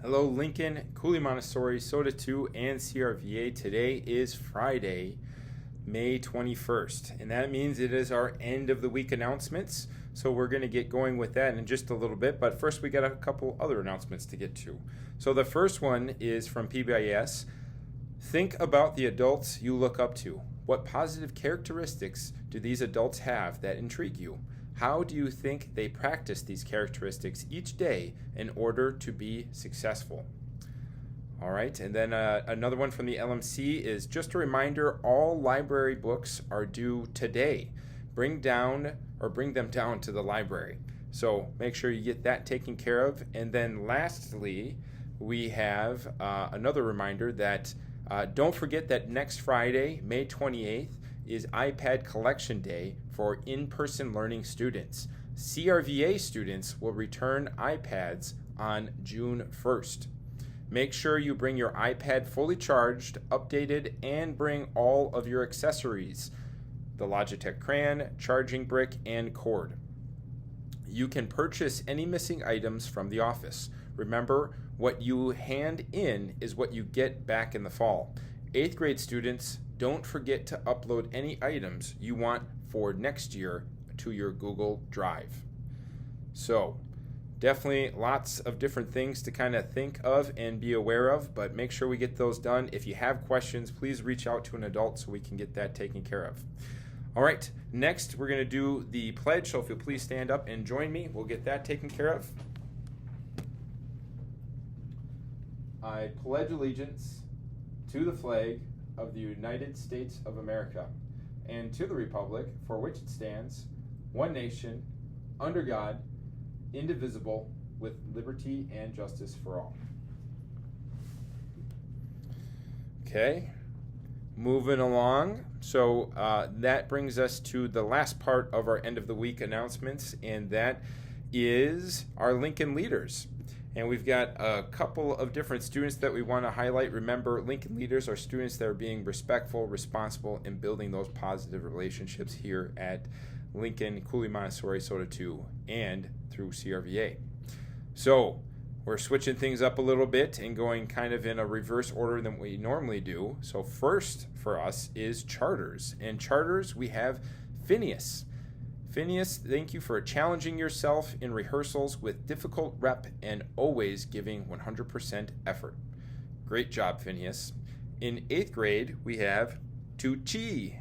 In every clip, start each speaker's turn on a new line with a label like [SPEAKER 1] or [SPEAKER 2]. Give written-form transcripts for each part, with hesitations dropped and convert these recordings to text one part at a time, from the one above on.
[SPEAKER 1] Hello, Lincoln, Cooley Montessori, Soda 2, and CRVA. Today is Friday, May 21st, and that means it is our end of the week announcements. So we're going to get going with that in just a little bit, but first we got a couple other announcements to get to. So the first one is from PBIS. Think about the adults you look up to. What positive characteristics do these adults have that intrigue you? How do you think they practice these characteristics each day in order to be successful? All right, and then another one from the LMC is just a reminder, all library books are due today. Bring them down to the library. So make sure you get that taken care of. And then lastly, we have another reminder that don't forget that next Friday, May 28th, is iPad Collection Day for in-person learning students. CRVA students will return iPads on June 1st. Make sure you bring your iPad fully charged, updated, and bring all of your accessories, the Logitech crayon, charging brick, and cord. You can purchase any missing items from the office. Remember, what you hand in is what you get back in the fall. 8th grade students, don't forget to upload any items you want for next year to your Google Drive. So, definitely lots of different things to kind of think of and be aware of, but make sure we get those done. If you have questions, please reach out to an adult so we can get that taken care of. All right, next we're going to do the pledge, so if you'll please stand up and join me, we'll get that taken care of. I pledge allegiance to the flag of the United States of America and to the republic for which it stands, one nation, under God, indivisible, with liberty and justice for all. Okay, moving along. So that brings us to the last part of our end of the week announcements, and that is our Lincoln Leaders. And we've got a couple of different students that we want to highlight. Remember, Lincoln Leaders are students that are being respectful, responsible, and building those positive relationships here at Lincoln, Cooley Montessori, Soda 2, and through CRVA. So we're switching things up a little bit and going kind of in a reverse order than we normally do. So first for us is charters. And charters, we have Phineas. Phineas, thank you for challenging yourself in rehearsals with difficult rep and always giving 100% effort. Great job, Phineas. In 8th grade, we have Tucci.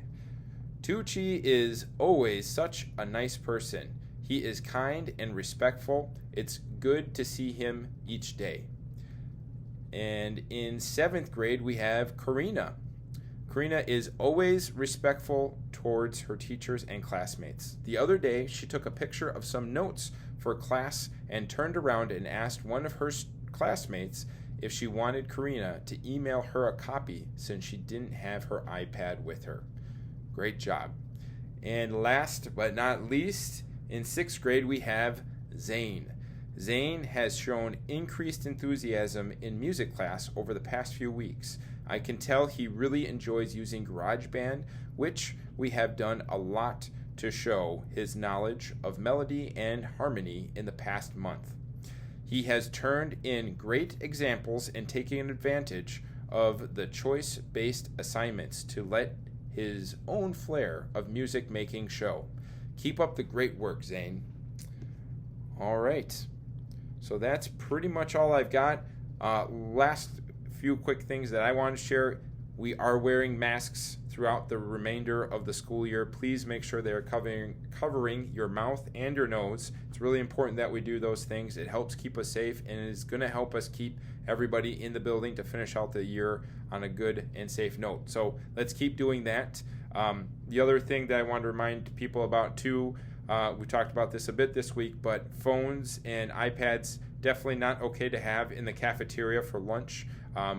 [SPEAKER 1] Tucci is always such a nice person. He is kind and respectful. It's good to see him each day. And in 7th grade, we have Karina. Karina is always respectful towards her teachers and classmates. The other day, she took a picture of some notes for class and turned around and asked one of her classmates if she wanted Karina to email her a copy since she didn't have her iPad with her. Great job. And last but not least, in 6th grade, we have Zane. Zane has shown increased enthusiasm in music class over the past few weeks. I can tell he really enjoys using GarageBand, which we have done a lot to show his knowledge of melody and harmony in the past month. He has turned in great examples and taken advantage of the choice-based assignments to let his own flair of music making show. Keep up the great work, Zane. All right. So that's pretty much all I've got. Last few quick things that I want to share. We are wearing masks throughout the remainder of the school year. Please make sure they're covering your mouth and your nose. It's really important that we do those things. It helps keep us safe, and it's going to help us keep everybody in the building to finish out the year on a good and safe note. So let's keep doing that. The other thing that I want to remind people about too, we talked about this a bit this week, but phones and iPads definitely not okay to have in the cafeteria for lunch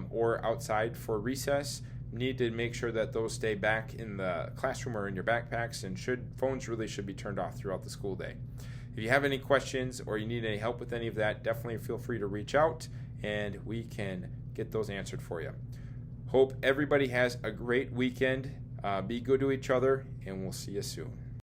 [SPEAKER 1] or outside for recess. Need to make sure that those stay back in the classroom or in your backpacks, and phones really should be turned off throughout the school day. If you have any questions or you need any help with any of that, definitely feel free to reach out and we can get those answered for you. Hope everybody has a great weekend. Be good to each other, and we'll see you soon.